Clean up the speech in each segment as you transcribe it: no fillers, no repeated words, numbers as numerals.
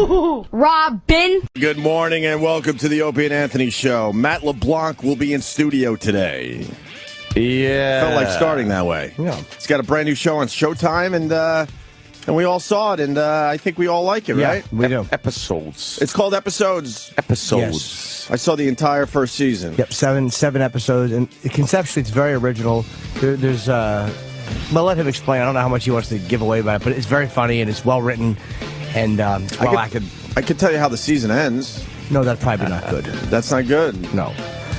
HooHooHooRobin. Good morning and welcome to the Opie and Anthony show. Matt LeBlanc will be in studio today. Yeah. Felt like starting that way. Yeah. He's got a brand new show on Showtime, and we all saw it, and I think we all like it, right? We do. Episodes. It's called Episodes. Yes. I saw the entire first season. Yep, seven episodes, and conceptually it's very original. There's well, let him explain. I don't know how much he wants to give away about it, but it's very funny and it's well written, and well acted. I could tell you how the season ends. No, that'd probably be not good. That's not good. No.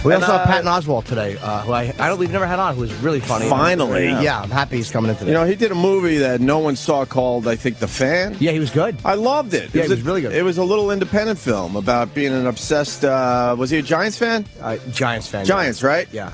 We also saw Patton Oswalt today, who we've never had on, who was really funny. Finally. Yeah, I'm happy he's coming in today. You know, he did a movie that no one saw called, I think, The Fan. Yeah, he was good. I loved it. Yeah, it was really good. It was a little independent film about being an obsessed, was he a Giants fan? Giants fan. Giants, right? Yeah.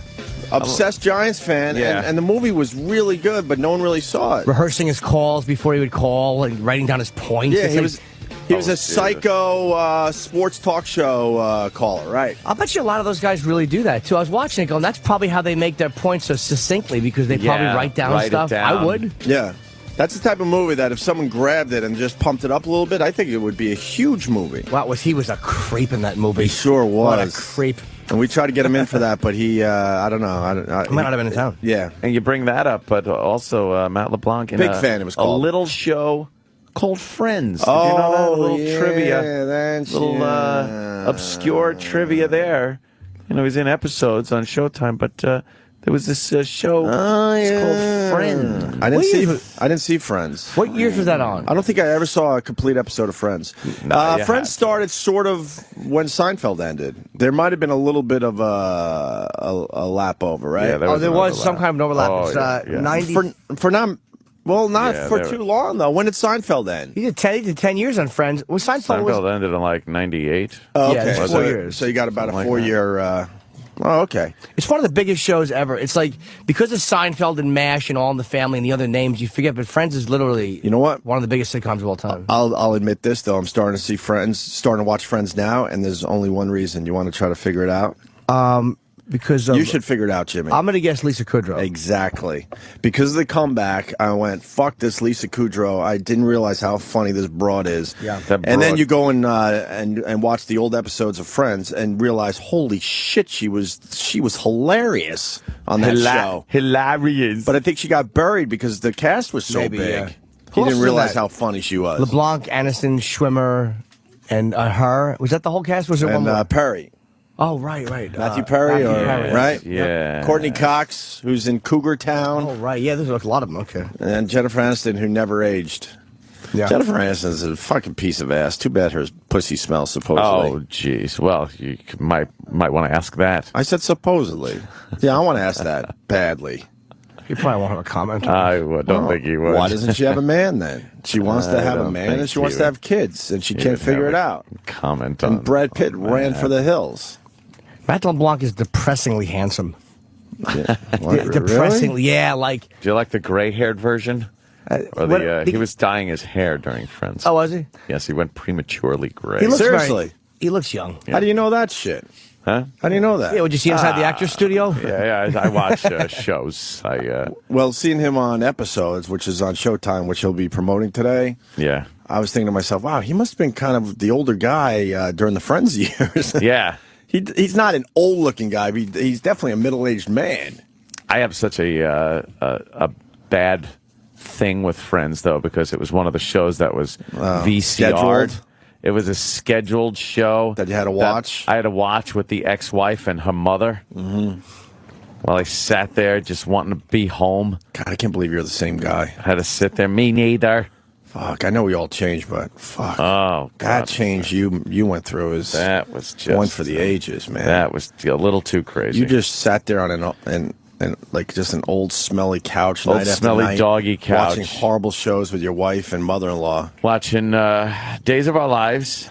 Obsessed Giants fan, Yeah. and the movie was really good, but no one really saw it. Rehearsing his calls before he would call and writing down his points. Yeah, It's he was a psycho sports talk show caller, right? I'll bet you a lot of those guys really do that, too. I was watching it going, that's probably how they make their points so succinctly, because they probably write down stuff. I would. Yeah. That's the type of movie that if someone grabbed it and just pumped it up a little bit, I think it would be a huge movie. Wow, he was a creep in that movie. He sure was. What a creep. And we tried to get him in for that, but he, I don't know. He might not have been in town. Yeah. And you bring that up, but also Matt LeBlanc in Big fan, it was called. a little show called Friends. Oh, Did you know that? A little yeah, trivia. Little obscure trivia there. You know, he's in episodes on Showtime, but there was this show it's called Friends. I didn't see Friends. What years was that on? I don't think I ever saw a complete episode of Friends. Friends started sort of when Seinfeld ended. There might have been a little bit of a lap over, right? Yeah, there was some kind of overlap. Oh, It's 90. For not. Well, not Yeah, for too long, though. When did Seinfeld end? He did 10 years on Friends. Well, Seinfeld ended in like 98. Oh, Yeah, okay. it's 4 years. So you got about a Something like 4-year... oh, okay. It's one of the biggest shows ever. It's like, because of Seinfeld and MASH and All in the Family and the other names, you forget, but Friends is literally You know what? one of the biggest sitcoms of all time. I'll admit this, though. I'm starting to watch Friends now, and there's only one reason. You want to try to figure it out? Because You should figure it out, Jimmy. I'm going to guess Lisa Kudrow. Exactly. Because of the comeback, I went, fuck this Lisa Kudrow. I didn't realize how funny this broad is. Yeah. And then you go and watch the old episodes of Friends and realize, holy shit, she was hilarious on that show. Hilarious. But I think she got buried because the cast was so Maybe, big. yeah. He Who else didn't was realize in that? how funny she was. LeBlanc, Aniston, Schwimmer, and her. Was that the whole cast? Was there one more? And Perry. Oh, right. Matthew Perry, Matthew Perry. right? Yeah. Courtney Cox, who's in Cougar Town. Oh, right. Yeah, there's a lot of them. Okay. And Jennifer Aniston, who never aged. Yeah. Jennifer Aniston's a fucking piece of ass. Too bad her pussy smells, supposedly. Oh, jeez. Well, you might want to ask that. I said supposedly. Yeah, I want to ask that badly. You probably won't have a comment. I don't think you would. Why doesn't she have a man then? She wants to have a don't man think and she wants you to have kids and she You can't would figure have it a out. Comment on And Brad Pitt ran for the hills. Matt LeBlanc is depressingly handsome. Yeah. What, Depressingly, yeah, like... Do you like the gray-haired version? Or he was dyeing his hair during Friends. Oh, was he? Yes, he went prematurely gray. He looks Seriously? he looks young. How do you know that shit? Huh? How do you know that? Yeah, would you see inside the actor's studio? Yeah, I watch shows. Well, seeing him on episodes, which is on Showtime, which he'll be promoting today, Yeah. I was thinking to myself, wow, he must have been kind of the older guy during the Friends years. Yeah. He's not an old-looking guy. But he's definitely a middle-aged man. I have such a bad thing with Friends, though, because it was one of the shows that was VCR'd. scheduled? It was a scheduled show. That you had to watch? I had to watch with the ex-wife and her mother. Mm-hmm. While I sat there just wanting to be home. God, I can't believe you're the same guy. I had to sit there. Me neither. Fuck, I know we all changed, but fuck. Oh, God. That change you went through is That was just one for the ages, man. That was a little too crazy. You just sat there on an like just an old smelly couch, Old night after smelly night, doggy couch. watching horrible shows with your wife and mother-in-law. watching Days of Our Lives,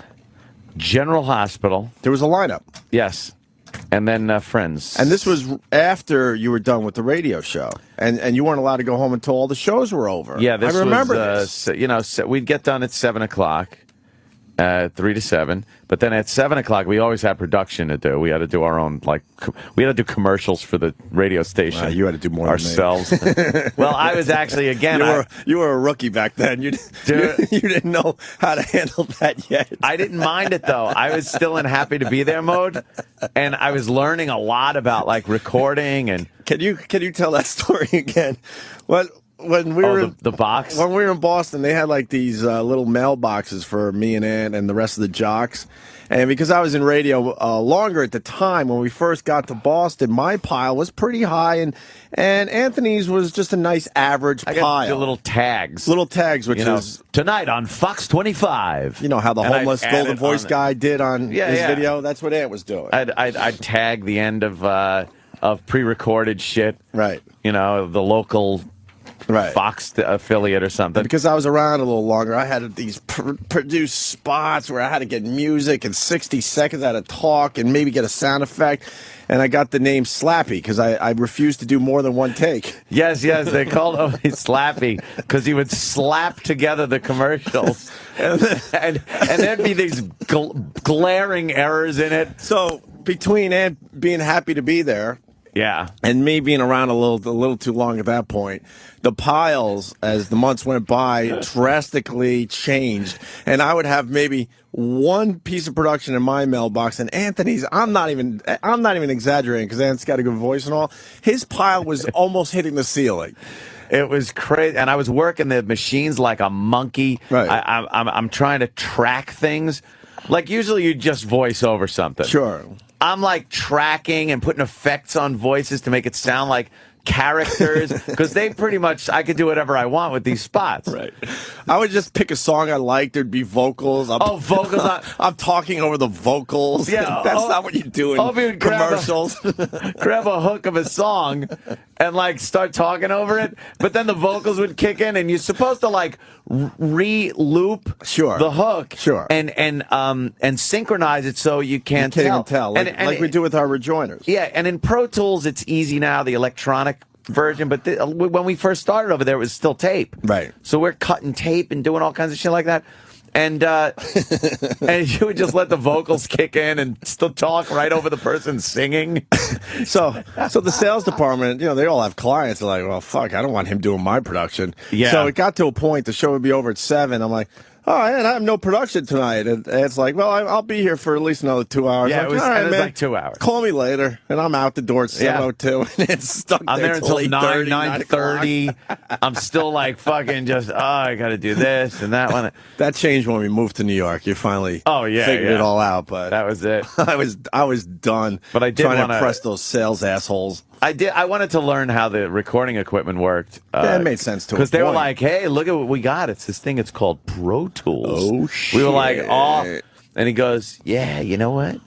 General Hospital. There was a lineup, Yes. And then Friends. and this was after you were done with the radio show, and you weren't allowed to go home until all the shows were over. Yeah, this I remember was, this. we'd get done at 7 o'clock, 3 to 7. But then at 7 o'clock, we always had production to do. We had to do our own, we had to do commercials for the radio station. Wow, you had to do more ourselves. Well, I was actually, again... You were a rookie back then. You didn't know how to handle that yet. I didn't mind it, though. I was still in happy to be there mode, and I was learning a lot about, recording and... Can you tell that story again? When we were the box? When we were in Boston, they had these little mailboxes for me and Ant and the rest of the jocks. And because I was in radio longer at the time, when we first got to Boston, my pile was pretty high, and Anthony's was just a nice average pile. I got the little tags. Which is... Tonight on Fox 25. You know how the homeless Golden Voice guy did on his video? That's what Ant was doing. I'd tag the end of pre-recorded shit. Right. The local... Right. Fox affiliate or something. Because I was around a little longer, I had these produced spots where I had to get music and 60 seconds I had to talk and maybe get a sound effect. And I got the name Slappy because I refused to do more than one take. Yes, they called him Slappy because he would slap together the commercials. and there'd be these glaring errors in it. So between Ant being happy to be there... Yeah. And me being around a little too long at that point, the piles, as the months went by, drastically changed. And I would have maybe one piece of production in my mailbox, and Anthony's, I'm not even exaggerating because Ant's got a good voice and all. His pile was almost hitting the ceiling. It was crazy, and I was working the machines like a monkey. Right. I'm trying to track things. Usually you just voice over something. Sure. I'm tracking and putting effects on voices to make it sound like characters because they pretty much, I could do whatever I want with these spots. Right. I would just pick a song I liked. There'd be vocals. Vocals. I'm talking over the vocals. Yeah. That's not what you do in commercials. Grab a hook of a song and start talking over it. But then the vocals would kick in and you're supposed to re-loop the hook. Sure. And synchronize it so you can't even tell. Like we do with our rejoiners. Yeah. And in Pro Tools, it's easy now, the electronic version, but when we first started over there, it was still tape. Right. So we're cutting tape and doing all kinds of shit like that. And and you would just let the vocals kick in and still talk right over the person singing. So the sales department, they all have clients. They're like, well, fuck, I don't want him doing my production. Yeah. So it got to a point, the show would be over at 7. I'm like, oh, I have no production tonight. And it's like, well, I'll be here for at least another 2 hours. Yeah, like, it was, all right, man, 2 hours. Call me later. And I'm out the door at 7:02. And it's stuck I'm there until 9:30. I'm still fucking just, I got to do this and that one. That changed when we moved to New York. You finally figured it all out. But that was it. I was done. But I did trying to impress those sales assholes. I wanted to learn how the recording equipment worked. That made sense to because they were like, "Hey, look at what we got! It's this thing. It's called Pro Tools." Oh shit! We were like, "Oh," and he goes, "Yeah, you know what?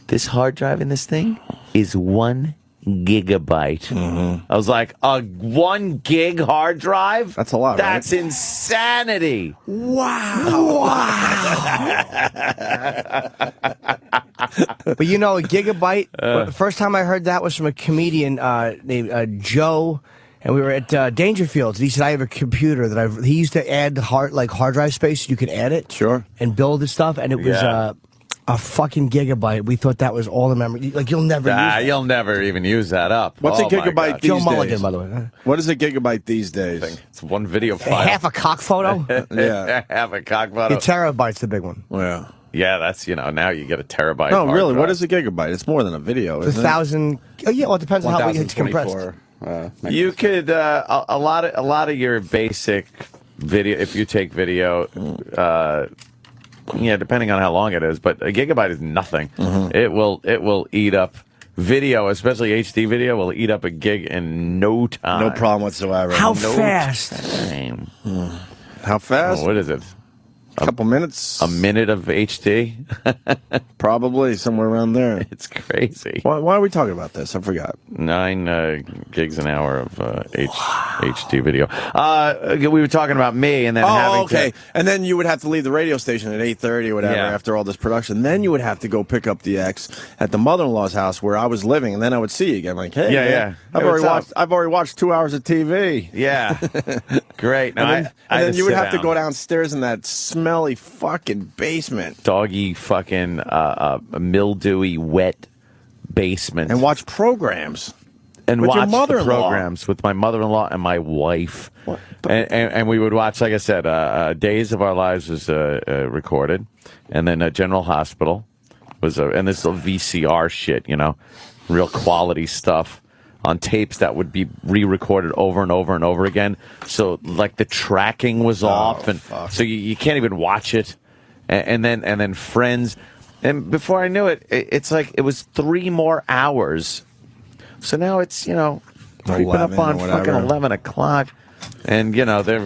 This hard drive in this thing is 1 gigabyte." Mm-hmm. I was like, "A 1 gig hard drive? That's a lot. That's right? insanity!" Wow! But a gigabyte, the first time I heard that was from a comedian named Joe, and we were at Dangerfields. And he said, I have a computer that he used to add hard drive space. You could add it. Sure. And build this stuff. And it was a fucking gigabyte. We thought that was all the memory. You'll never use that. You'll never even use that up. What's a gigabyte these Joe days? Mulligan, by the way. What is a gigabyte these days? It's one video file. Half a cock photo? Yeah. Half a cock photo. A terabyte's the big one. Yeah. Yeah, that's, now you get a terabyte. No, really, drive. what is a gigabyte? It's more than a video, isn't it? 1,000. Oh, yeah, well, it depends on how it's compressed. You could, a lot of your basic video, if you take video, depending on how long it is, but a gigabyte is nothing. Mm-hmm. It will eat up video, especially HD video, will eat up a gig in no time. No problem whatsoever. How fast? Time. How fast? Oh, what is it? A couple minutes. A minute of HD? Probably somewhere around there. It's crazy. Why are we talking about this? I forgot. 9 gigs an hour of HD video. We were talking about me and then having to... And then you would have to leave the radio station at 8:30 or whatever after all this production. Then you would have to go pick up the ex at the mother-in-law's house where I was living, and then I would see you again. Like, hey, man, I've already watched 2 hours of TV. Yeah. Great. And then you would have to go downstairs in that smelly fucking basement. Doggy fucking mildewy, wet basement. And watch programs. And with your watch the mother-in-law. programs with my mother-in-law and my wife. And we would watch, like I said, Days of Our Lives was recorded. And then General Hospital was, and this little VCR shit, you know, real quality stuff on tapes that would be re-recorded over and over and over again. So, like, the tracking was off. And so you can't even watch it. And then Friends. And before I knew it, it's like it was 3 more hours. So now it's, you know, creeping up on fucking 11 o'clock. And, you know, they're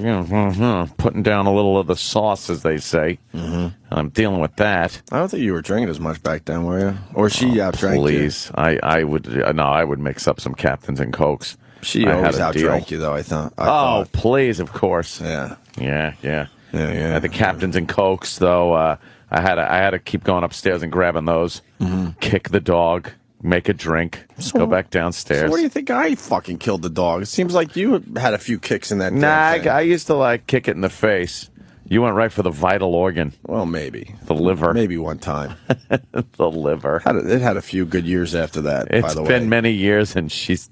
putting down a little of the sauce, as they say. Mm-hmm. I'm dealing with that. I don't think you were drinking as much back then, were you? Or she outdrank you? Please. I would mix up some Captains and Cokes. She always outdrank you, though, I thought. Please, of course. Yeah. Yeah. The Captains and Cokes, though, I had to keep going upstairs and grabbing those. Mm-hmm. Kick the dog. Make a drink. Go back downstairs. So what do you think I fucking killed the dog? It seems like you had a few kicks in that. Nah, I used to like kick it in the face. You went right for the vital organ. Well, maybe the liver. Maybe one time. The liver. It had a few good years after that. It's by the way, been many years, and she's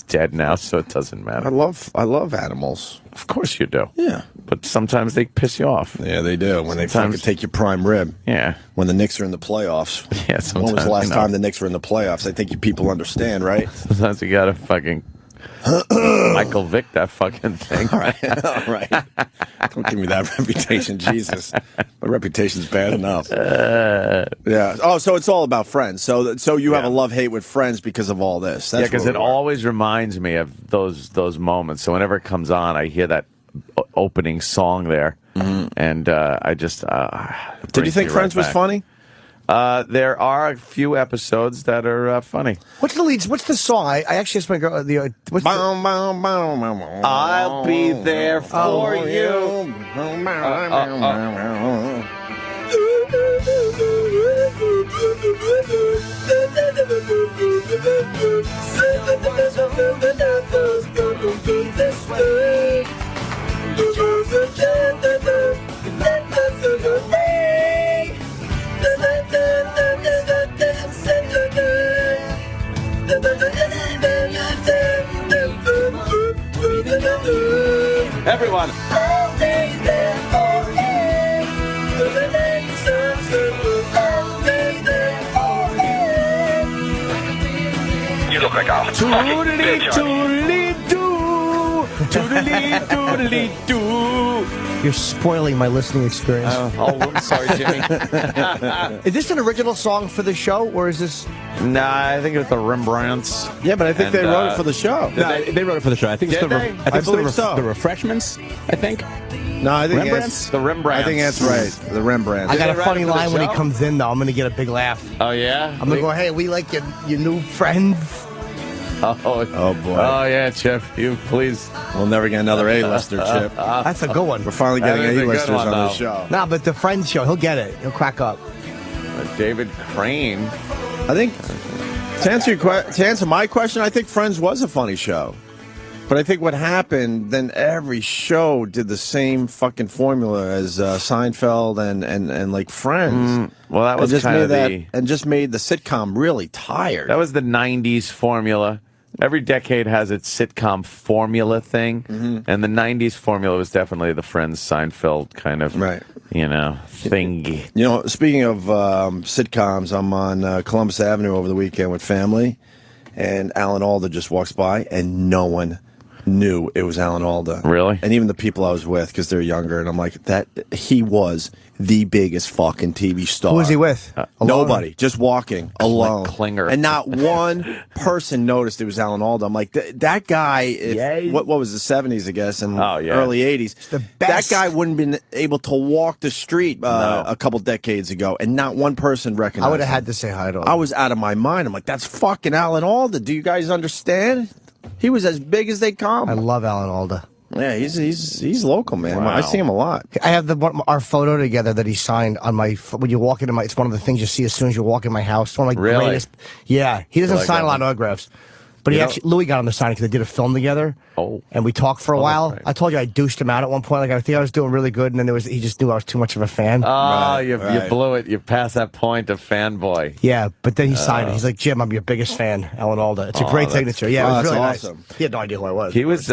dead now, so it doesn't matter. I love animals. Of course you do. Yeah, but sometimes they piss you off. Yeah, they do. When they fucking take your prime rib. Yeah. When the Knicks are in the playoffs. Yeah. Sometimes, when was the last time the Knicks were in the playoffs? I think you people understand, right? Sometimes you gotta fucking Michael Vick that fucking thing. All right. Don't give me that reputation, Jesus. My reputation's bad enough. Yeah. Oh, so it's all about Friends. So you have a love-hate with Friends because of all this. That's because it always reminds me of those moments. So whenever it comes on, I hear that opening song there, and I just. Did you think Friends was funny? There are a few episodes that are funny. What's the leads? What's the song? I actually asked my girl. I'll be there for you. Everyone. You look like a fucking bitch. You're spoiling my listening experience. I'm sorry, Jimmy. Is this an original song for the show, or is this? Nah, I think it's the Rembrandts. Yeah, but I think they wrote it for the show. No, they wrote it for the show. I think it's the Refreshments. I think. No, I think Rembrandts. The Rembrandts. I think that's right. The Rembrandts. I got a funny for the line when he show? comes in, though. I'm going to get a big laugh. Oh yeah. I'm going to go, hey, we like your new friends. Oh boy. Oh yeah, Chip. You please. We'll never get another A-lister, Chip. That's a good one. We're finally getting That is a good A-listers one, on though. this show. Nah, but the Friends show, he'll get it. He'll crack up. David Crane. I think to answer my question, I think Friends was a funny show. But I think what happened, then every show did the same fucking formula as Seinfeld and like Friends. Well, that was kind of and just made the sitcom really tired. That was the '90s formula. Every decade has its sitcom formula thing, and the '90s formula was definitely the Friends, Seinfeld kind of, thingy. You know, speaking of sitcoms, I'm on Columbus Avenue over the weekend with family, and Alan Alda just walks by, and no one knew it was Alan Alda. Really? And even the people I was with, because they're younger, and I'm like, he was the biggest fucking TV star. Who was he with? Nobody. Just walking alone. Klinger. And not one person noticed it was Alan Alda. I'm like, that guy, what was the 70s, I guess, and early 80s. The best. That guy wouldn't have been able to walk the street a couple decades ago, and not one person recognized I would have him. had to say hi to him. I was out of my mind. I'm like, that's fucking Alan Alda. Do you guys understand? He was as big as they come. I love Alan Alda. Yeah, he's local, man. Wow. I see him a lot. I have our photo together that he signed on my. When you walk into my, it's one of the things you see as soon as you walk in my house. It's one of my Really? greatest. Yeah, he doesn't like sign that a lot one? of autographs. But Louis got on the signing because they did a film together. Oh. And we talked for a while. Right. I told you I douched him out at one point. Like I think I was doing really good, and then he just knew I was too much of a fan. Oh, you blew it. You passed that point of fanboy. Yeah, but then he signed it. He's like, Jim, I'm your biggest fan, Alan Alda. It's a great signature. Yeah, it was really awesome. nice. He had no idea who I was. He was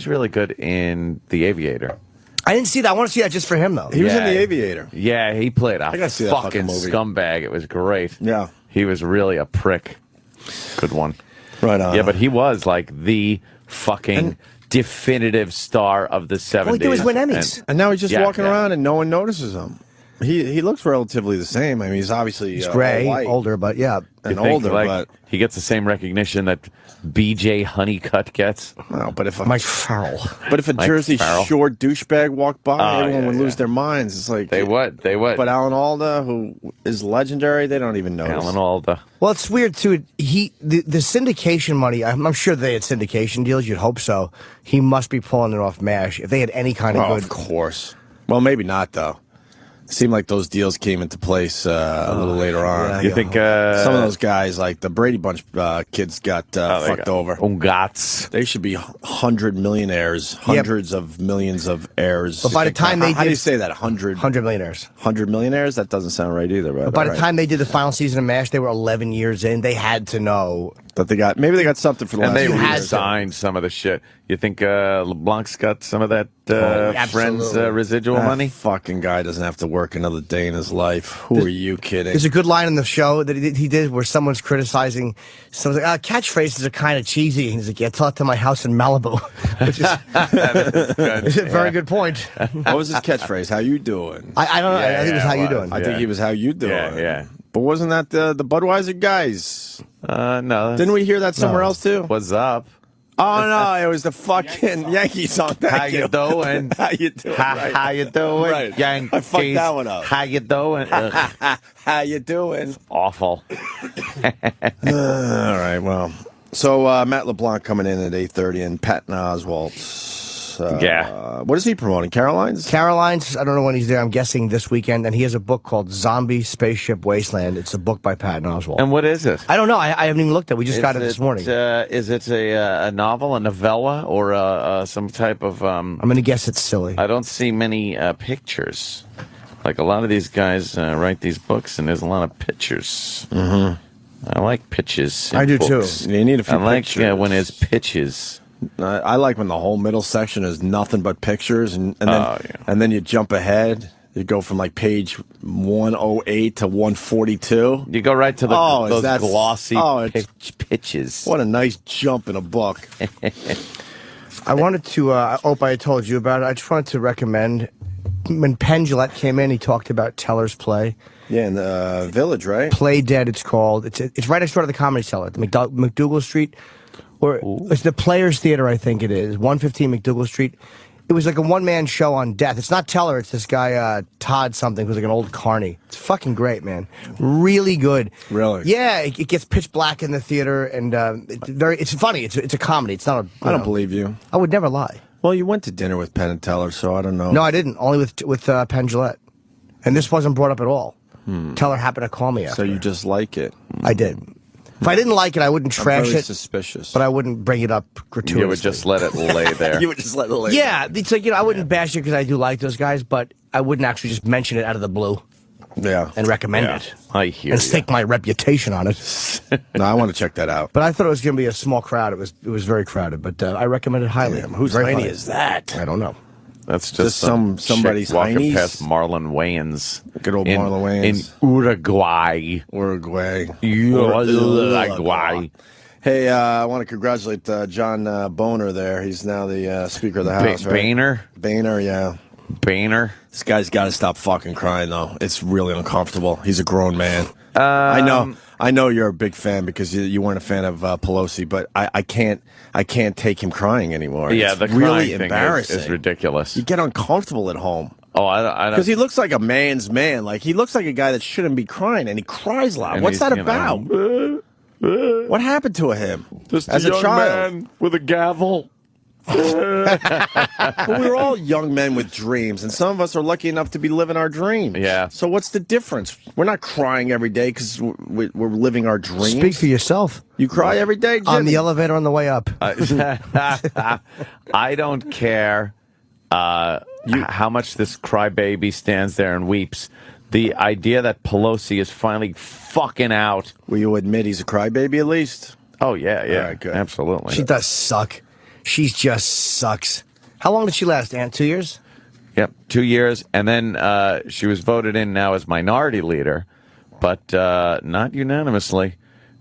really good in The Aviator. I didn't see that. I want to see that just for him, though. He was in The Aviator. Yeah, he played a gotta see that fucking movie. scumbag. It was great. Yeah. He was really a prick. Good one. Right on. Yeah, but he was like the fucking definitive star of the 70s. All he did was win Emmys. And now he's just walking around and no one notices him. He looks relatively the same. I mean, he's obviously gray, older, but yeah. And older, like, but he gets the same recognition that B.J. Honeycutt gets. no, but if Mike Farrell. But if a Mike Jersey Farrell. Shore douchebag walked by, everyone would lose yeah. their minds. It's like They would. But Alan Alda, who is legendary, they don't even notice. Alan Alda. Well, it's weird too. The syndication money. I'm sure they had syndication deals. You'd hope so. He must be pulling it off MASH. If they had any kind of good, Of course. Well, maybe not though. It seemed like those deals came into place a little later on. You think some of those guys, like the Brady Bunch kids, got fucked over. Ungats. They should be 100 millionaires, hundreds of millions of heirs. But by the time how do you say that? 100 millionaires. 100 millionaires? That doesn't sound right either. But By the time they did the final season of MASH, they were 11 years in. They had to know that they got something for the and last they few years. resigned some of the shit. You think Leblanc's got some of that Friends absolutely. residual That money? fucking guy doesn't have to work another day in his life. Who are you kidding? There's a good line in the show that he did where someone's criticizing. Someone's like, catchphrases are kind of cheesy. And he's like, yeah, tell it to my house in Malibu. Which is a very good point. What was his catchphrase? How you doing? I don't know. I think it was how you was. doing. I think he was how you doing. Yeah. But wasn't that the Budweiser guys? No. Didn't we hear that somewhere else too? What's up? Oh no, it was the fucking Yankee song. Thank How you doing? How you doing? Right. How you doing? Right. Yankees. I fucked that one up. How you doing? How you doing? Awful. All right, well. So Matt LeBlanc coming in at 8:30 and Patton Oswalt. What is he promoting? Caroline's? Caroline's, I don't know when he's there. I'm guessing this weekend. And he has a book called Zombie Spaceship Wasteland. It's a book by Patton Oswalt. And what is it? I don't know. I haven't even looked at it. We just got it this morning. Is it a novel, a novella, or some type of... I'm going to guess it's silly. I don't see many pictures. Like a lot of these guys write these books, and there's a lot of pictures. Mm-hmm. I like pitches. I do books. too. You need a few I pictures. like when there's pitches. I like when the whole middle section is nothing but pictures, and then you jump ahead. You go from like page 108 to 142. You go right to those glossy pitches. What a nice jump in a book. I wanted to, Opie, I told you about it. I just wanted to recommend, when Penn Jillette came in, he talked about Teller's Play. Yeah, in the Village, right? Play Dead, it's called. It's right next door to the Comedy Cellar, the McDougal Street. Or it's the Players Theater, I think it is. 115 McDougal Street. It was like a one-man show on death. It's not Teller. It's this guy, Todd something, who's like an old carny. It's fucking great, man. Really good. Really? Yeah, it gets pitch black in the theater, and it's funny. It's a comedy. It's not a... I don't believe you. I would never lie. Well, you went to dinner with Penn and Teller, so I don't know. No, I didn't. Only with Penn Jillette. And this wasn't brought up at all. Teller happened to call me after. So you just like it? I did. If I didn't like it, I wouldn't trash very it. Suspicious. But I wouldn't bring it up gratuitously. You would just let it lay there. You would just let it lay. Yeah, it's like, I wouldn't bash it because I do like those guys, but I wouldn't actually just mention it out of the blue. Yeah. And recommend it. I hear and you. stake my reputation on it. No, I want to check that out. But I thought it was going to be a small crowd. It was very crowded, but I recommend it highly. Whose Very tiny funny. is that? I don't know. That's just somebody's chick walking heinies? past Marlon Wayans. Good old Marlon Wayans. In Uruguay. Uruguay. Hey, I want to congratulate John Boehner there. He's now the Speaker of the House, right? Boehner? Boehner, yeah. Boehner? This guy's got to stop fucking crying, though. It's really uncomfortable. He's a grown man. I know you're a big fan because you weren't a fan of Pelosi, but I can't take him crying anymore. Yeah, it's the really crying embarrassing. thing is ridiculous. You get uncomfortable at home. Oh, I don't. Because he looks like a man's man. Like, he looks like a guy that shouldn't be crying, and he cries loud. And What's he's, that about? What happened to him Just as a a young child? man with a gavel. But we're all young men with dreams, and some of us are lucky enough to be living our dreams. Yeah. So what's the difference? We're not crying every day because we're living our dreams. Speak for yourself. You cry every day, Jimmy? On the elevator on the way up. I don't care how much this crybaby stands there and weeps. The idea that Pelosi is finally fucking out. Will you admit he's a crybaby at least? Oh, yeah, All right, good. Absolutely. She does suck. She just sucks. How long did she last, Aunt? 2 years? Yep, 2 years. And then she was voted in now as minority leader, but not unanimously.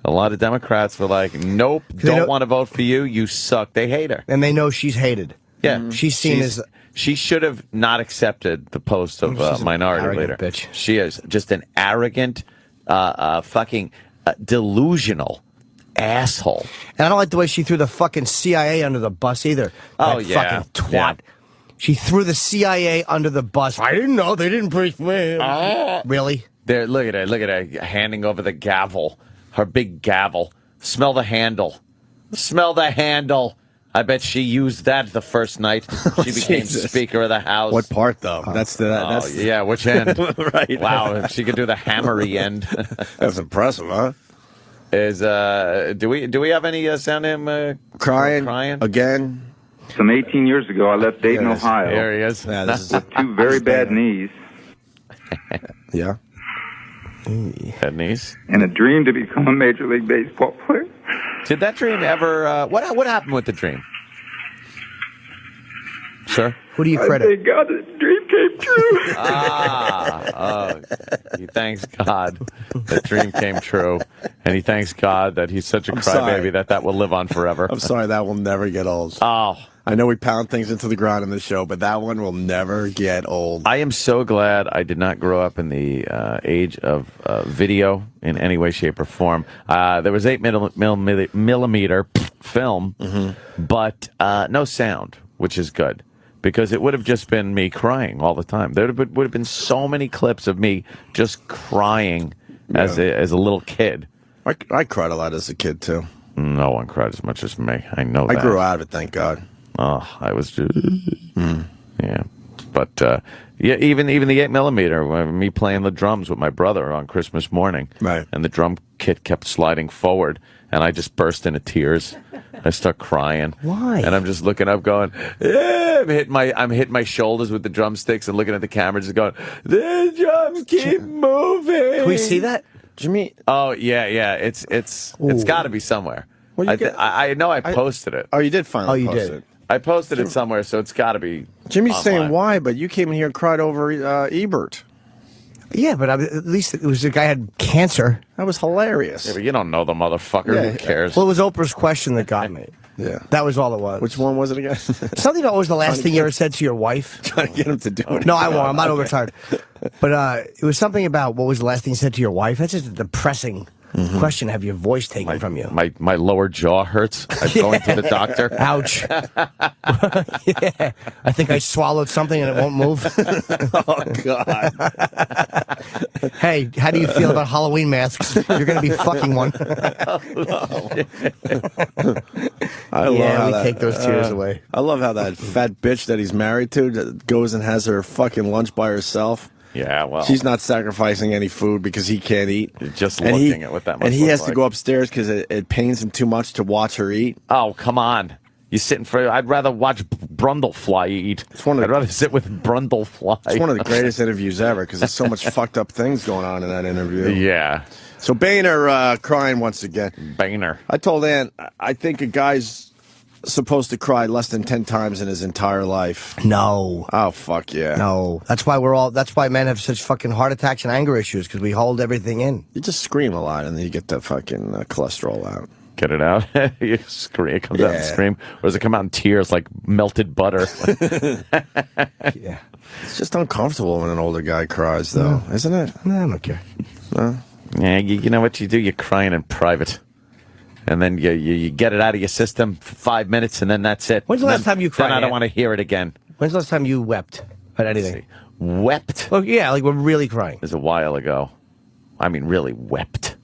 A lot of Democrats were like, nope, don't want to vote for you. You suck. They hate her. And they know she's hated. Yeah. She's seen as... She should have not accepted the post of minority leader. Bitch. She is just an arrogant, fucking delusional asshole. And I don't like the way she threw the fucking CIA under the bus either. Oh, that yeah. fucking twat. Yeah. She threw the CIA under the bus. I didn't know. They didn't brief me. Really? There, look at her handing over the gavel, her big gavel. Smell the handle. Smell the handle. I bet she used that the first night she became Speaker of the House. What part, though? That's yeah, which end? Right. Wow, if she could do the hammery end. That's impressive, huh? Do we have any sound of him crying again? Some 18 years ago, I left Dayton, Ohio. There he is. Yeah, this is with two very bad knees. Yeah. Bad knees. And a dream to become a Major League Baseball player. Did that dream ever? What happened with the dream, sir? Who do you credit? Thank God the dream came true. He thanks God that dream came true, and he thanks God that he's such a crybaby that will live on forever. I'm sorry, that will never get old. Oh. I know we pound things into the ground in this show, but that one will never get old. I am so glad I did not grow up in the age of video in any way, shape, or form. There was 8mm film, but no sound, which is good, because it would have just been me crying all the time. There would have been so many clips of me just crying as a little kid. I cried a lot as a kid, too. No one cried as much as me. I know that. I grew out of it, thank God. Oh, I was just, yeah. But, even the 8mm, me playing the drums with my brother on Christmas morning. Right. And the drum kit kept sliding forward, and I just burst into tears. I start crying. Why? And I'm just looking up going, I'm hitting my shoulders with the drumsticks and looking at the camera just going, the drums keep moving. Can we see that? Jimmy? Oh, yeah. It's got to be somewhere. Well, I know I posted it. Oh, you did finally you post did. it. I posted it somewhere, so it's got to be. Jimmy's online. saying why, but you came in here and cried over Ebert. Yeah, but at least it was the guy had cancer. That was hilarious. Yeah, but you don't know the motherfucker. Yeah, Who cares? Well, it was Oprah's question that got me. Yeah. That was all it was. Which one was it again? Something about what was the last thing you ever said to your wife? Trying to get him to do it. No, I won't. I'm not overtired. But it was something about what was the last thing you said to your wife. That's just a depressing question to have your voice taken from you. My lower jaw hurts. I'm going to the doctor. Ouch. Yeah. I think I swallowed something and it won't move. Oh, God. Hey, how do you feel about Halloween masks? You're going to be fucking one. We take those tears away. I love how that fat bitch that he's married to goes and has her fucking lunch by herself. Yeah, well. She's not sacrificing any food because he can't eat. Just looking at what that must And he look has like. to go upstairs because it pains him too much to watch her eat. Oh, come on. You sitting for? I'd rather watch Brundlefly eat. I'd rather sit with Brundlefly. It's one of the greatest interviews ever because there's so much fucked up things going on in that interview. Yeah. So Boehner crying once again. Boehner. I told Ann, I think a guy's supposed to cry less than 10 times in his entire life. No. Oh, fuck yeah. No. That's why men have such fucking heart attacks and anger issues, because we hold everything in. You just scream a lot and then you get the fucking cholesterol out. Get it out. You scream. It comes out and scream. Or does it come out in tears like melted butter? Yeah. It's just uncomfortable when an older guy cries, though, isn't it? No, I don't care. Yeah, you know what you do? You're crying in private. And then you get it out of your system for 5 minutes, and then that's it. When's the last time you cried? Then I don't want to hear it again. When's the last time you wept at anything? Wept? Oh, yeah, like we're really crying. It was a while ago. I mean, really wept.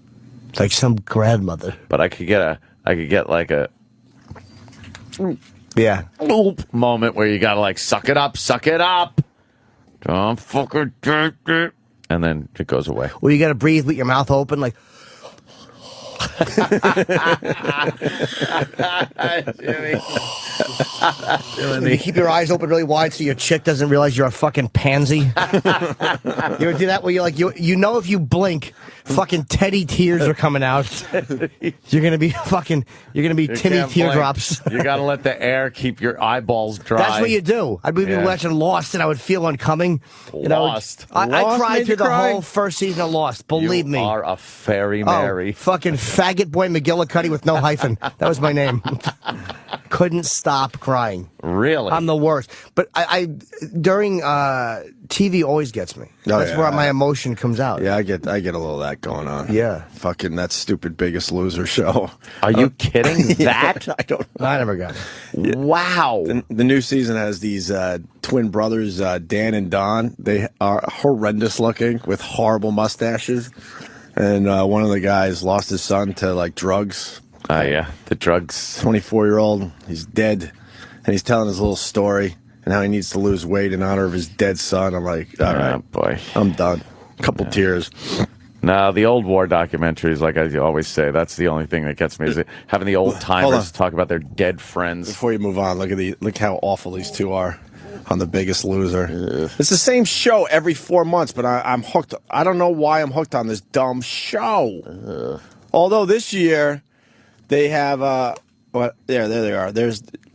Like some grandmother. But I could get like a Yeah. Moment where you got to like suck it up. Don't fucking take it. And then it goes away. Well, you got to breathe with your mouth open, like. You keep your eyes open really wide so your chick doesn't realize you're a fucking pansy. You ever do that where you're like, you know if you blink, fucking Teddy tears are coming out. You're gonna be Timmy teardrops. You gotta let the air keep your eyeballs dry. That's what you do. I'd be watching Lost and I would feel one coming. Lost. I cried through the whole first season of Lost. Believe me. You are a fairy Mary. Fucking faggot boy McGillicuddy with no hyphen. That was my name. Couldn't stop crying. Really? I'm the worst. But I during TV always gets me. That's where my emotion comes out. Yeah, I get a little of that going on. Yeah. Fucking that stupid Biggest Loser show. Are you kidding? That? I don't know. I never got it. Wow. The new season has these twin brothers, Dan and Don. They are horrendous looking with horrible mustaches. And one of the guys lost his son to like drugs. Oh, yeah. The drugs. 24-year-old. He's dead. And he's telling his little story and how he needs to lose weight in honor of his dead son. I'm like, all right, boy. I'm done. Couple tears. No, the old war documentaries, like I always say, that's the only thing that gets me, is having the old timers talk about their dead friends. Before you move on, look how awful these two are on The Biggest Loser. It's the same show every 4 months, but I'm hooked. I don't know why I'm hooked on this dumb show. Although this year they have there they are.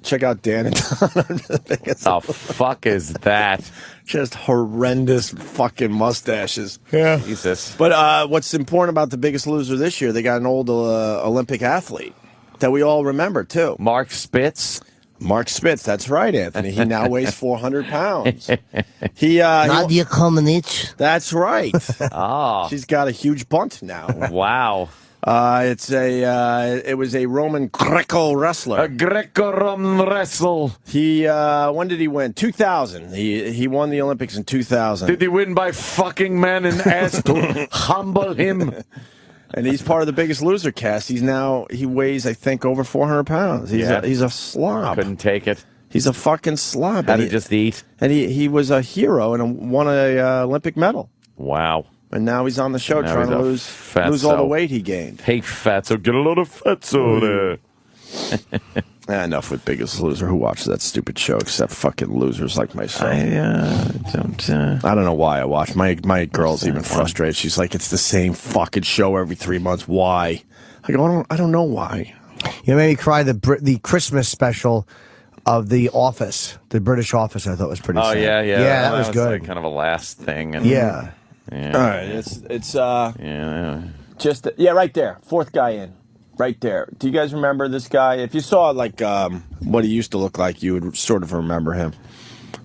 Check out Dan and Don. The fuck is that? Just horrendous fucking mustaches. Yeah. Jesus. But what's important about The Biggest Loser this year, they got an old Olympic athlete that we all remember, too. Mark Spitz. Mark Spitz, that's right, Anthony. He now weighs 400 pounds. Nadia Comaneci. That's right. Oh. She's got a huge bunt now. Wow. It was a Roman Greco wrestler. A Greco-Roman wrestle. When did he win? 2000. He won the Olympics in 2000. Did he win by fucking man and ass to humble him? And he's part of The Biggest Loser cast. He weighs, I think, over 400 pounds. He's a slob. Couldn't take it. He's a fucking slob. Had to just eat. And he was a hero and won an Olympic medal. Wow. And now he's on the show trying to lose all the weight he gained. Hey, fatso, get a lot of fatso there. Enough with Biggest Loser. Who watches that stupid show except fucking losers like myself? I don't know why I watch. My girl's even frustrated. She's like, it's the same fucking show every 3 months. Why? I go, I don't know why. You made me cry. The Christmas special of The Office, the British Office, I thought was pretty sad. Yeah. Yeah, that was good. Like kind of a last thing. And, Yeah. All right, it's just right there, fourth guy in, right there. Do you guys remember this guy? If you saw like what he used to look like, you would sort of remember him.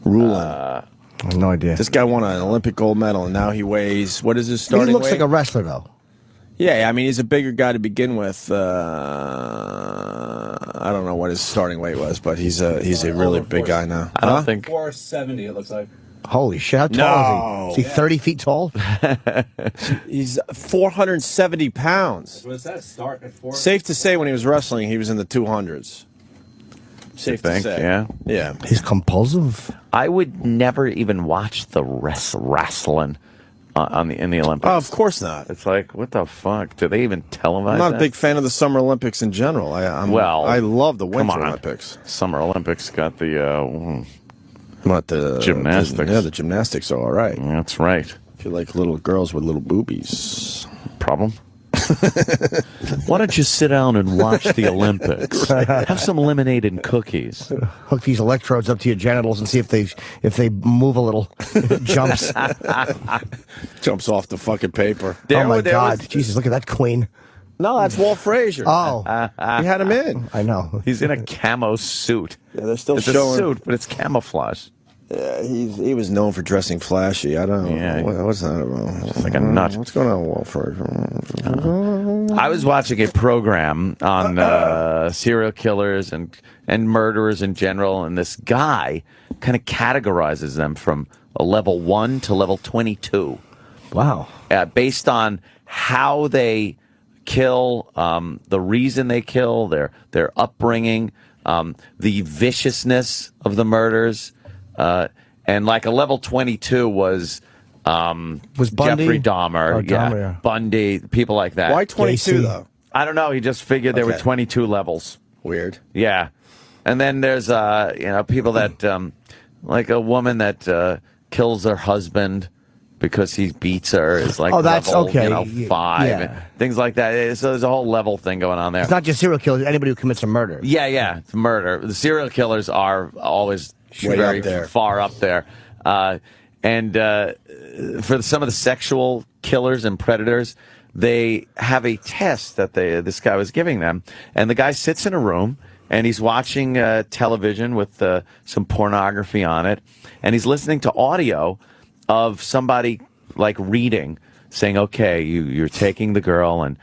Rulin. I have no idea. This guy won an Olympic gold medal, and now he weighs. What is his starting weight? He looks like a wrestler, though. Yeah, I mean he's a bigger guy to begin with. I don't know what his starting weight was, but he's a really big guy now. I don't think 470. It looks like. Holy shit, how tall is he? Is he 30 feet tall? He's 470 pounds. What does that start at 4? Safe to say when he was wrestling, he was in the 200s. Safe to say. Yeah. Yeah. He's compulsive. I would never even watch the wrestling in the Olympics. Oh, of course not. It's like, what the fuck? Do they even televise I'm not that? a big fan of the Summer Olympics in general. I love the Winter Olympics. Summer Olympics got the... Not the gymnastics. The gymnastics are all right. That's right. If you like little girls with little boobies. Problem? Why don't you sit down and watch the Olympics? Have some lemonade and cookies. Hook these electrodes up to your genitals and see if they move a little. It jumps. Jumps off the fucking paper. Oh my God! Jesus, look at that queen. No, that's Walt Frazier. Oh, he had him in. I know. He's in a camo suit. Yeah, they're still it's showing. a suit, but it's camouflage. Yeah, he was known for dressing flashy. I don't know. Yeah. What's that about? It's like a nut. What's going on, Walt Frazier? I was watching a program on serial killers and murderers in general, and this guy kind of categorizes them from a level 1 to level 22. Wow. Based on how they kill, the reason they kill, their upbringing, the viciousness of the murders, and like a level 22 was Bundy? Jeffrey Dahmer, Oh, Dahmer, yeah. Bundy, people like that. Why 22 Casey. though? I don't know. He just figured there were Okay. 22 levels. Weird. Yeah, and then there's people that like a woman that kills her husband because he beats her is like that's level, okay. 5 Yeah. and things like that. So there's a whole level thing going on there. It's not just serial killers. Anybody who commits a murder. Yeah, it's murder. The serial killers are always Way very up there. far up there. And for some of the sexual killers and predators, they have a test that this guy was giving them. And the guy sits in a room, and he's watching television with some pornography on it. And he's listening to audio of somebody, like, reading, saying, okay, you're taking the girl, and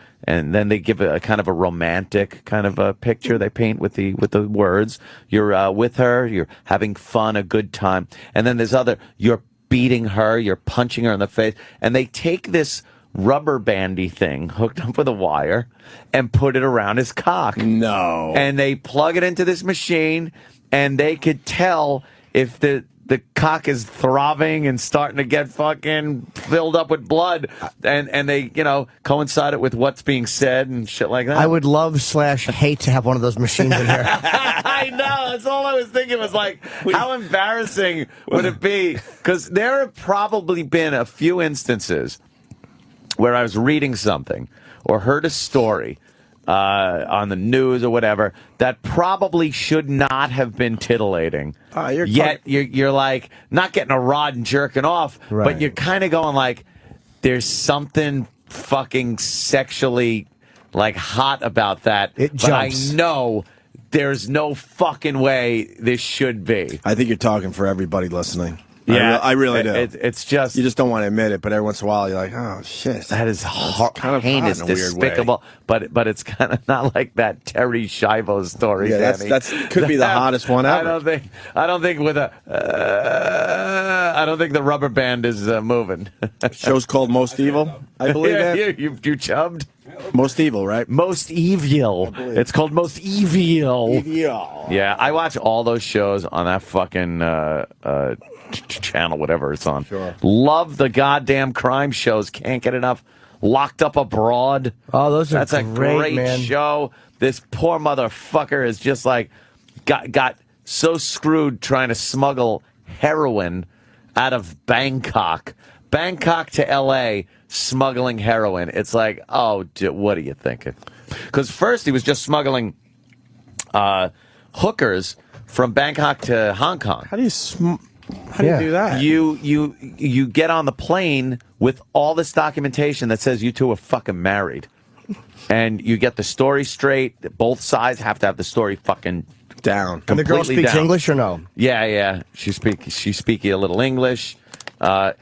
then they give a kind of a romantic kind of a picture they paint with the words. You're with her, you're having fun, a good time. And then there's you're beating her, you're punching her in the face. And they take this rubber bandy thing hooked up with a wire and put it around his cock. No. And they plug it into this machine, and they could tell if the cock is throbbing and starting to get fucking filled up with blood, and they, coincide it with what's being said and shit like that. I would love / hate to have one of those machines in here. I know. That's all I was thinking was like, how embarrassing would it be? Because there have probably been a few instances where I was reading something or heard a story on the news or whatever that probably should not have been titillating. You're like not getting a rod and jerking off, Right. but you're kind of going like, there's something fucking sexually like hot about that. It but I jumps. know there's no fucking way this should be. I think you're talking for everybody listening. Yeah, I really do. It's just You just don't want to admit it, but every once in a while you're like, oh shit. that is kind of heinous, hot in a weird way. despicable. But it's kind of not like that Terry Schiavo story. Yeah, Danny. that's could be the hottest one ever. I don't think the rubber band is moving. Show's called Most Evil, I believe Yeah, that. you chubbed. Most Evil, right? Most Evil. It's called Most Evil. Yeah. Yeah, I watch all those shows on that fucking channel, whatever it's on. Sure. Love the goddamn crime shows. Can't get enough. Locked Up Abroad. Oh, those are That's a great man. show. This poor motherfucker is just like got so screwed trying to smuggle heroin out of Bangkok to L.A. smuggling heroin. It's like, oh, what are you thinking? Because first he was just smuggling hookers from Bangkok to Hong Kong. How do you do that? You get on the plane with all this documentation that says you two are fucking married, and you get the story straight. Both sides have to have the story fucking down. And the girl completely speaks down. English or no? Yeah. She's speaking a little English, and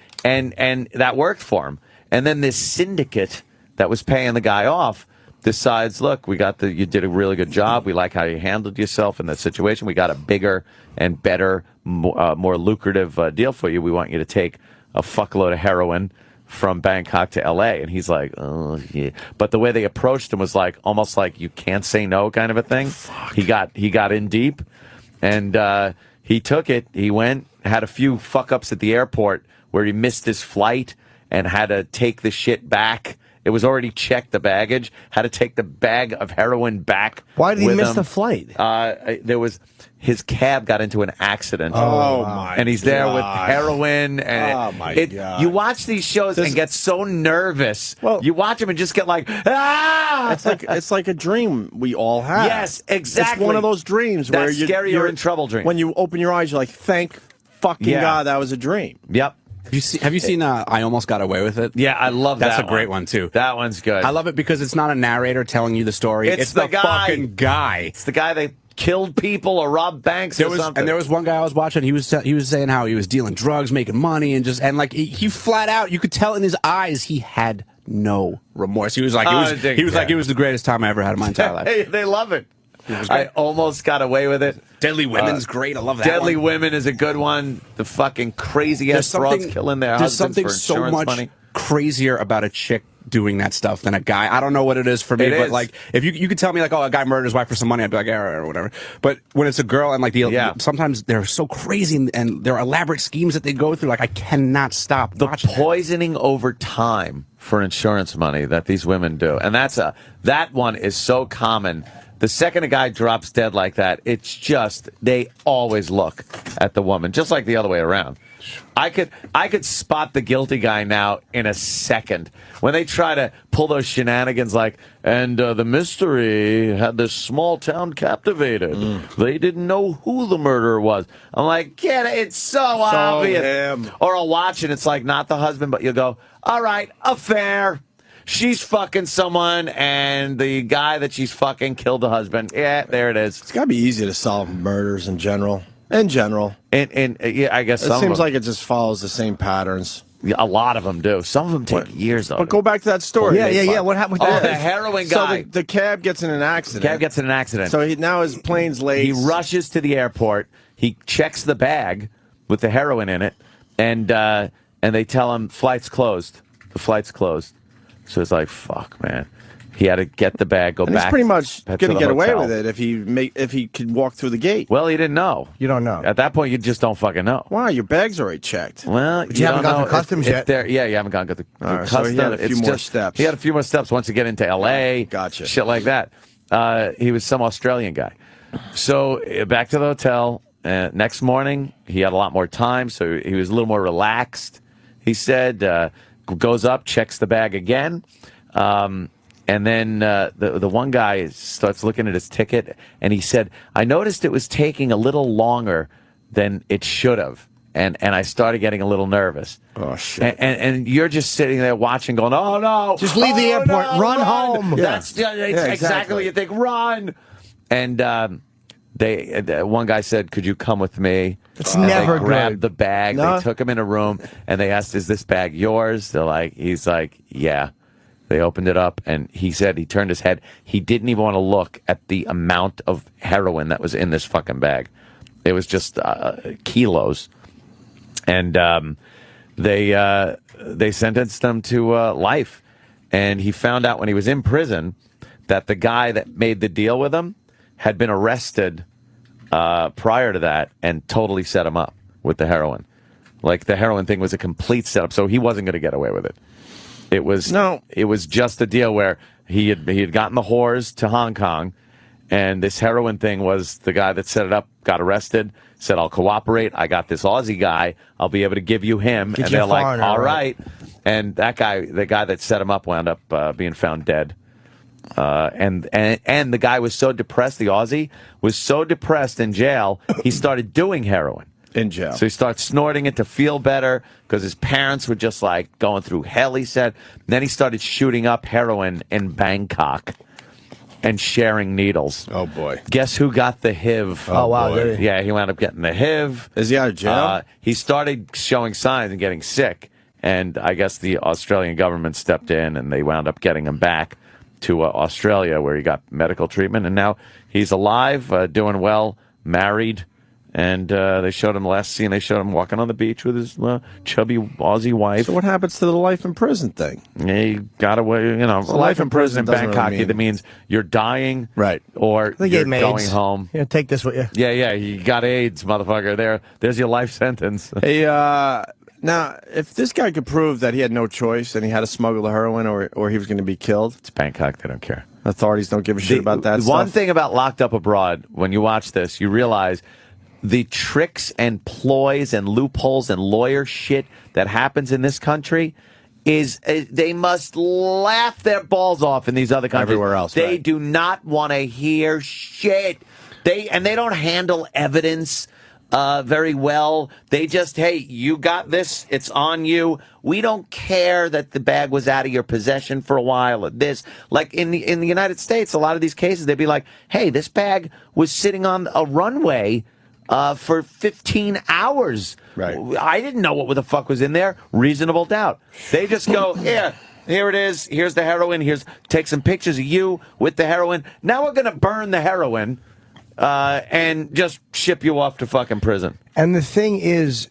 that worked for him. And then this syndicate that was paying the guy off decides, look, you did a really good job. We like how you handled yourself in that situation. We got a bigger and better, more lucrative deal for you. We want you to take a fuckload of heroin from Bangkok to L.A. And he's like, oh, yeah. But the way they approached him was like almost like you can't say no kind of a thing. Fuck. He got in deep, and he took it. He went, had a few fuck-ups at the airport where he missed his flight and had to take the shit back. It was already checked, the baggage. Had to take the bag of heroin back. Why did he with miss him. the flight? His cab got into an accident. Oh, my And he's there with God. heroin. And Oh, my God. You watch these shows and get so nervous. Well- you watch them and just get like, ah! It's like a dream we all have. Yes, exactly. It's one of those dreams where That's scary or in trouble dream. When you open your eyes, you're like, thank fucking Yeah. God that was a dream. Yep. Have you seen I Almost Got Away with It? Yeah, I love that. That's a great one, too. That one's good. I love it because it's not a narrator telling you the story. It's the guy. fucking guy. It's the guy that killed people or robbed banks or something. And there was one guy I was watching. He was saying how he was dealing drugs, making money, and he flat out, you could tell in his eyes he had no remorse. He was like, it was the greatest time I ever had in my entire life. Hey, they love it. I almost got away with it. Deadly Women's great. I love that. Deadly one. Women is a good one. The fucking crazy ass frauds killing their There's husbands something for so insurance much money. crazier about a chick doing that stuff than a guy. I don't know what it is for me, but like if you could tell me like, oh, a guy murdered his wife for some money, I'd be like, yeah, or whatever. But when it's a girl and like sometimes they're so crazy and there are elaborate schemes that they go through, like I cannot stop the watching poisoning over time for insurance money that these women do. And that one is so common. The second a guy drops dead like that, it's just they always look at the woman, just like the other way around. I could spot the guilty guy now in a second when they try to pull those shenanigans like, and the mystery had this small town captivated. They didn't know who the murderer was. I'm like, get it, it's so obvious. Him. Or I'll watch it, it's like not the husband, but you'll go, all right, affair. She's fucking someone, and the guy that she's fucking killed the husband. Yeah, there it is. It's got to be easy to solve murders in general. In general. And yeah, I guess it seems like it just follows the same patterns. A lot of them do. Some of them take years, though. But go back to that story. Yeah. What happened with that? The heroin guy. So the cab gets in an accident. So now his plane's late. He rushes to the airport. He checks the bag with the heroin in it, and they tell him flight's closed. The flight's closed. So it's like, fuck, man. He had to get the bag, go back. He's pretty much going to get away with it if he could walk through the gate. Well, he didn't know. You don't know. At that point, you just don't fucking know. Wow, your bag's already checked. Well, you haven't gone through customs yet. Yeah, you haven't gone through customs. So he had a few more steps. He had a few more steps once you get into L.A. Gotcha. Shit like that. He was some Australian guy. So back to the hotel. Next morning, he had a lot more time, so he was a little more relaxed. He said, goes up, checks the bag again. And then the one guy starts looking at his ticket, and he said, I noticed it was taking a little longer than it should have. And I started getting a little nervous. Oh, shit. And you're just sitting there watching, going, oh, no. Just leave the airport. No, run home. That's exactly what you think. Run. And one guy said, could you come with me? It's never They grabbed good. the bag. No? They took him in a room, and they asked, is this bag yours? He's like, yeah. They opened it up, and he said he turned his head. He didn't even want to look at the amount of heroin that was in this fucking bag. It was just kilos. And they sentenced him to life. And he found out when he was in prison that the guy that made the deal with him had been arrested prior to that and totally set him up with the heroin. Like, the heroin thing was a complete setup, so he wasn't going to get away with it. It was just a deal where he had gotten the whores to Hong Kong, and this heroin thing was the guy that set it up got arrested, said, I'll cooperate. I got this Aussie guy. I'll be able to give you him. Get and you they're like, foreigner, all right? right. And that guy, the guy that set him up, wound up being found dead. And the guy was so depressed, the Aussie was so depressed in jail, he started doing heroin. In jail. So he started snorting it to feel better because his parents were just like going through hell, he said. And then he started shooting up heroin in Bangkok and sharing needles. Oh, boy. Guess who got the HIV? Oh, wow. boy. Yeah, he wound up getting the HIV. Is he out of jail? He started showing signs and getting sick. And I guess the Australian government stepped in and they wound up getting him back to Australia where he got medical treatment. And now he's alive, doing well, married. And they showed him last scene. They showed him walking on the beach with his chubby Aussie wife. So what happens to the life in prison thing? He got away. Life in prison in Bangkok either means you're dying, right, or you're going AIDS. home. Yeah, take this with you. Yeah. You got AIDS, motherfucker. There's your life sentence. Hey, now, if this guy could prove that he had no choice and he had to smuggle the heroin or he was going to be killed, It's Bangkok. They don't care. Authorities don't give a shit about that. One stuff. thing about Locked Up Abroad, when you watch this, you realize the tricks and ploys and loopholes and lawyer shit that happens in this country is they must laugh their balls off in these other countries. Everywhere else, they right. do not want to hear shit. They don't handle evidence very well. They just, hey, you got this, it's on you. We don't care that the bag was out of your possession for a while or this. Like in the United States, a lot of these cases, they'd be like, hey, this bag was sitting on a runway for 15 hours. Right. I didn't know what the fuck was in there. Reasonable doubt. They just go, here it is. Here's the heroin. Take some pictures of you with the heroin. Now we're going to burn the heroin and just ship you off to fucking prison. And the thing is,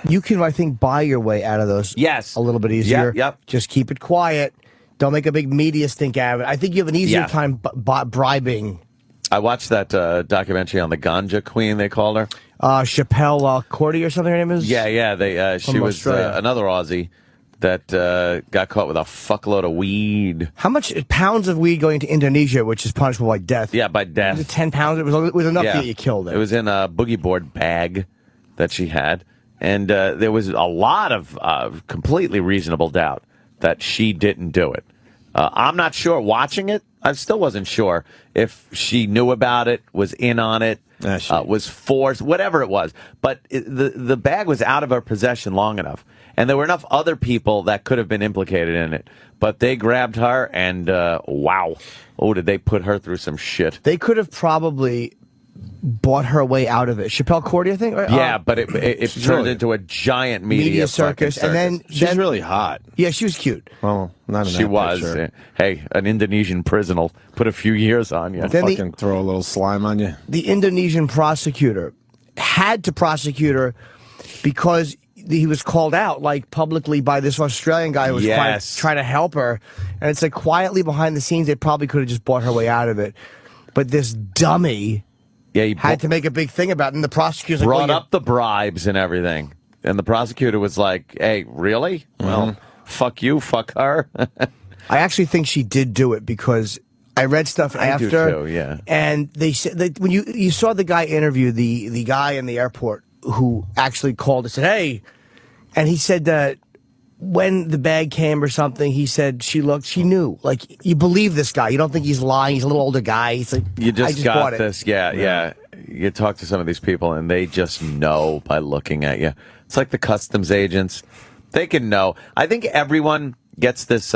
you can, I think, buy your way out of those a little bit easier. Yep. Just keep it quiet. Don't make a big media stink out of it. I think you have an easier time bribing. I watched that documentary on the ganja queen, they called her. Chappelle Cordy or something her name is? Yeah. She was another Aussie that got caught with a fuckload of weed. How much pounds of weed going to Indonesia, which is punishable by death? Yeah, by death. Was it 10 pounds? It was enough to get you killed. It was in a boogie board bag that she had. And there was a lot of completely reasonable doubt that she didn't do it. I'm not sure. Watching it, I still wasn't sure if she knew about it, was in on it, was forced, whatever it was. But the bag was out of her possession long enough. And there were enough other people that could have been implicated in it. But they grabbed her and, wow. Oh, did they put her through some shit. They could have probably bought her way out of it. Chappelle Cordy, I think? Yeah, but it turned into a giant media circus. And then she's really hot. Yeah, she was cute. Well, not in she that was. picture. Hey, an Indonesian prison will put a few years on you. Then fucking throw a little slime on you. The Indonesian prosecutor had to prosecute her because he was called out, like, publicly by this Australian guy who was trying to help her. And it's like, quietly behind the scenes, they probably could have just bought her way out of it. But this dummy had to make a big thing about it. And the prosecutor's like, brought up the bribes and everything. And the prosecutor was like, hey, really? Well, fuck you, fuck her. I actually think she did do it because I read stuff after. I do too, yeah. And they said, when you saw the guy interview the guy in the airport who actually called and said, hey, and he said that when the bag came or something, he said she knew. Like, you believe this guy. You don't think he's lying. He's a little older guy. He's like, you just, I just got bought this. it. Yeah. You talk to some of these people, and they just know by looking at you. It's like the customs agents. They can know. I think everyone gets this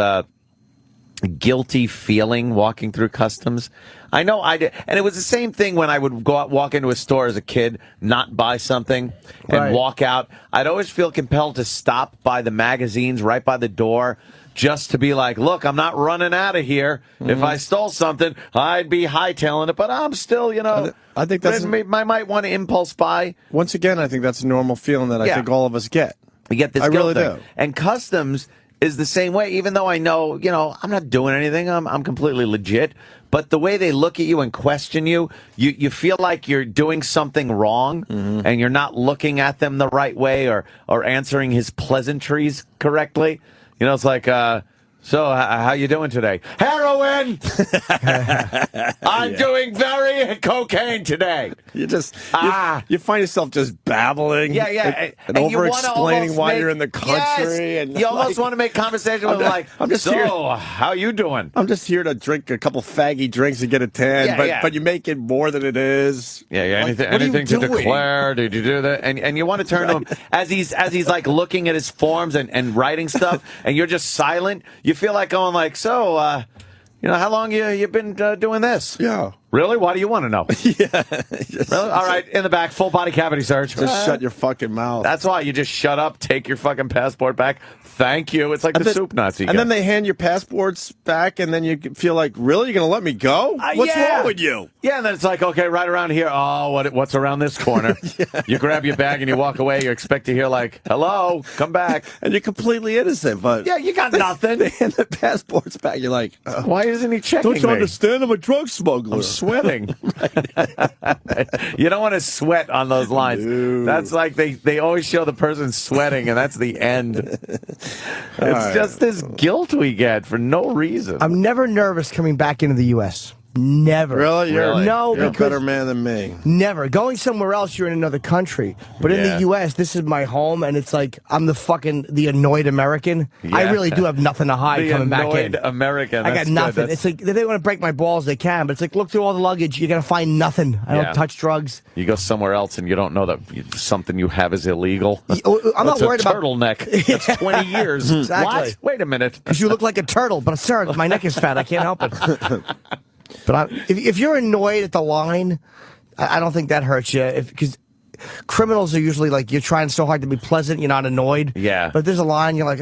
guilty feeling walking through customs. I know I did. And it was the same thing when I would walk into a store as a kid, not buy something, and walk out. I'd always feel compelled to stop by the magazines right by the door just to be like, look, I'm not running out of here. If I stole something, I'd be hightailing it, but I'm still, I think that's... I might want to impulse buy. Once again, I think that's a normal feeling that I think all of us get. You get this I guilt really thing. do. And customs is the same way, even though I know, I'm not doing anything. I'm completely legit. But the way they look at you and question you, you feel like you're doing something wrong and you're not looking at them the right way or answering his pleasantries correctly. It's like, so how you doing today? Heroin! I'm doing very cocaine today. You just you find yourself just babbling, and over-explaining why you're in the country, and you almost want to make conversation with like, I'm just so here. How you doing? I'm just here to drink a couple faggy drinks and get a tan, but you make it more than it is. Anything to declare? Did you do that? And you want to turn to him as he's like looking at his forms and writing stuff, and you're just silent. You feel like going like, so, how long you been doing this? Yeah. Really? Why do you want to know? Really? All right, in the back, full body cavity search. Just shut your fucking mouth. That's why you just shut up, take your fucking passport back. Thank you. It's like the soup Nazi. And then they hand your passports back, and then you feel like, really? You're going to let me go? What's wrong with you? Yeah, and then it's like, okay, right around here. Oh, what's around this corner? You grab your bag and you walk away. You expect to hear like, hello, come back. And you're completely innocent, but... Yeah, you got nothing. They hand the passports back. You're like, why isn't he checking me? Don't you understand? I'm a drug smuggler. I'm sweating. You don't want to sweat on those lines. No. That's like they always show the person sweating, and that's the end. It's just this guilt we get for no reason. I'm never nervous coming back into the U.S. Never. Really? No, you're a because better man than me. Never. Going somewhere else, you're in another country. But in the U.S., this is my home, and it's like I'm the annoyed American. Yeah. I really do have nothing to hide coming back in. The annoyed American. I got nothing. It's like if they want to break my balls, they can. But it's like, look through all the luggage. You're going to find nothing. I don't touch drugs. You go somewhere else, and you don't know that something you have is illegal. I'm not worried about turtleneck. That's 20 years. Exactly. What? Wait a minute. Because you look like a turtle. But, sir, my neck is fat. I can't help it. But if you're annoyed at the line, I don't think that hurts you. Because criminals are usually like, you're trying so hard to be pleasant, you're not annoyed. Yeah. But if there's a line, you're like,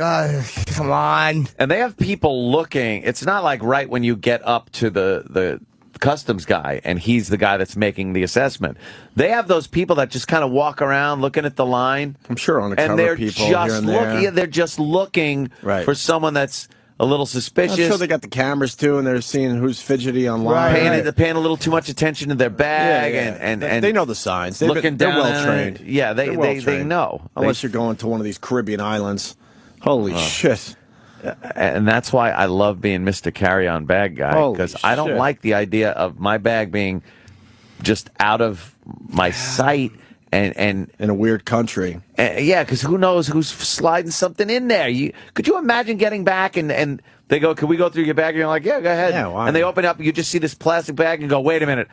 come on. And they have people looking. It's not like right when you get up to the customs guy, and he's the guy that's making the assessment. They have those people that just kind of walk around looking at the line. I'm sure undercover people here and there. Yeah, they're just looking for someone that's a little suspicious. I'm sure they got the cameras too, and they're seeing who's fidgety online. Paying a little too much attention to their bag, and they know the signs. They're well trained. Yeah, they know. Unless you're going to one of these Caribbean islands. Holy shit. And that's why I love being Mr. Carry-On Bag Guy, because I don't like the idea of my bag being just out of my sight and in a weird country. Yeah, because who knows who's sliding something in there? Could you imagine getting back and they go, "Can we go through your bag?" And you're like, "Yeah, go ahead." Yeah, why? And they open up, you just see this plastic bag and go, "Wait a minute."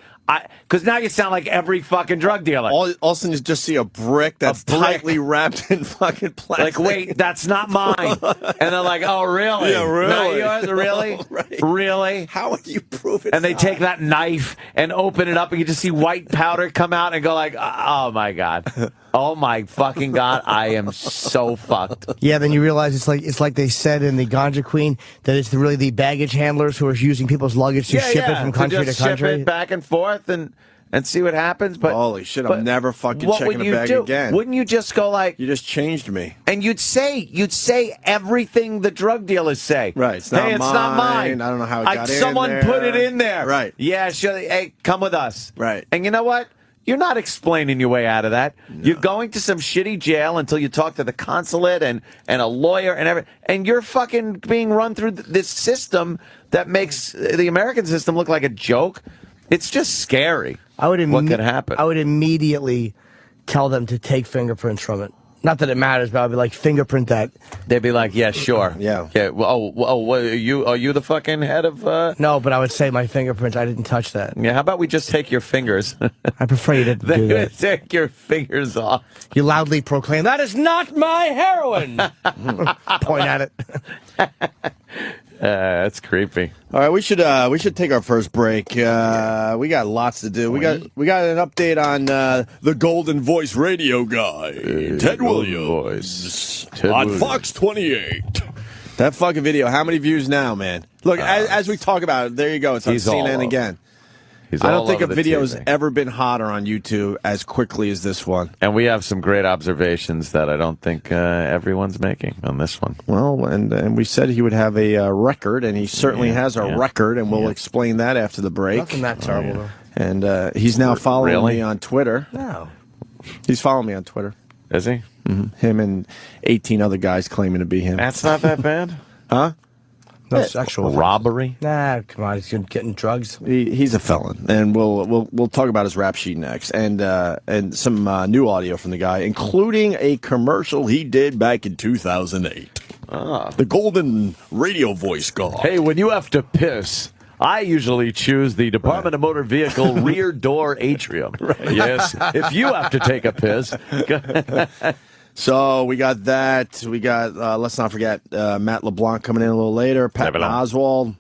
Because now you sound like every fucking drug dealer. All of a sudden you just see a brick that's tightly wrapped in fucking plastic. Like, wait, that's not mine. And they're like, "Oh, really? Yeah, really? Not yours? Really? Right. Really?" How would you prove it? And they take that knife and open it up, and you just see white powder come out and go like, "Oh my god, oh my fucking god, I am so fucked." Yeah, then you realize it's like they said in the Ganja Queen that it's really the baggage handlers who are using people's luggage to ship it from country to country. Ship it back and forth and see what happens. But holy shit, I'm never fucking checking a bag again. Wouldn't you just go like, you just changed me? And you'd say everything the drug dealers say. Right. It's not mine. I don't know how it got in there. Someone put it in there. Right. Yeah, sure. Hey, come with us. Right. And you know what? You're not explaining your way out of that. No. You're going to some shitty jail until you talk to the consulate and a lawyer and everything. And you're fucking being run through this system that makes the American system look like a joke. It's just scary. What could happen? I would immediately tell them to take fingerprints from it. Not that it matters, but I'd be like, fingerprint that. They'd be like, yeah, sure. Yeah. Well, what, are you the fucking head of... No, but I would say my fingerprints, I didn't touch that. Yeah, how about we just take your fingers? I prefer you didn't do that. Take your fingers off. You loudly proclaim, "That is not my heroin!" Point at it. That's creepy. All right, we should take our first break. We got lots to do. We got an update on the Golden Voice radio guy, Ted Williams, on Fox 28. That fucking video. How many views now, man? Look, as we talk about it, there you go. It's on CNN again. I don't think a video has ever been hotter on YouTube as quickly as this one. And we have some great observations that I don't think everyone's making on this one. Well, and we said he would have a record, and he certainly has a record, and we'll explain that after the break. Nothing that terrible, though. And he's now following me on Twitter. No. He's following me on Twitter. Is he? Mm-hmm. Him and 18 other guys claiming to be him. That's not that bad. Huh? No sexual robbery? Nah, come on, he's getting drugs. He's a felon, and we'll talk about his rap sheet next, and some new audio from the guy, including a commercial he did back in 2008. The Golden Radio Voice guy. Hey, when you have to piss, I usually choose the Department of Motor Vehicle rear door atrium. Right. Yes, if you have to take a piss. So we got that. We got, let's not forget, Matt LeBlanc coming in a little later. Patton Oswalt.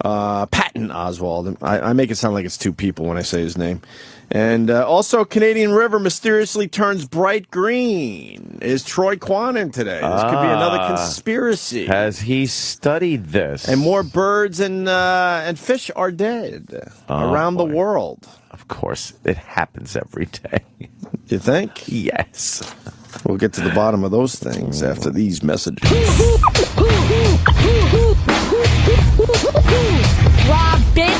Patton Oswalt. I make it sound like it's two people when I say his name. And also, Canadian River mysteriously turns bright green. Is Troy Kwan in today? This could be another conspiracy. Has he studied this? And more birds and fish are dead around the world. Of course. It happens every day. You think? Yes. We'll get to the bottom of those things after these messages. Robin.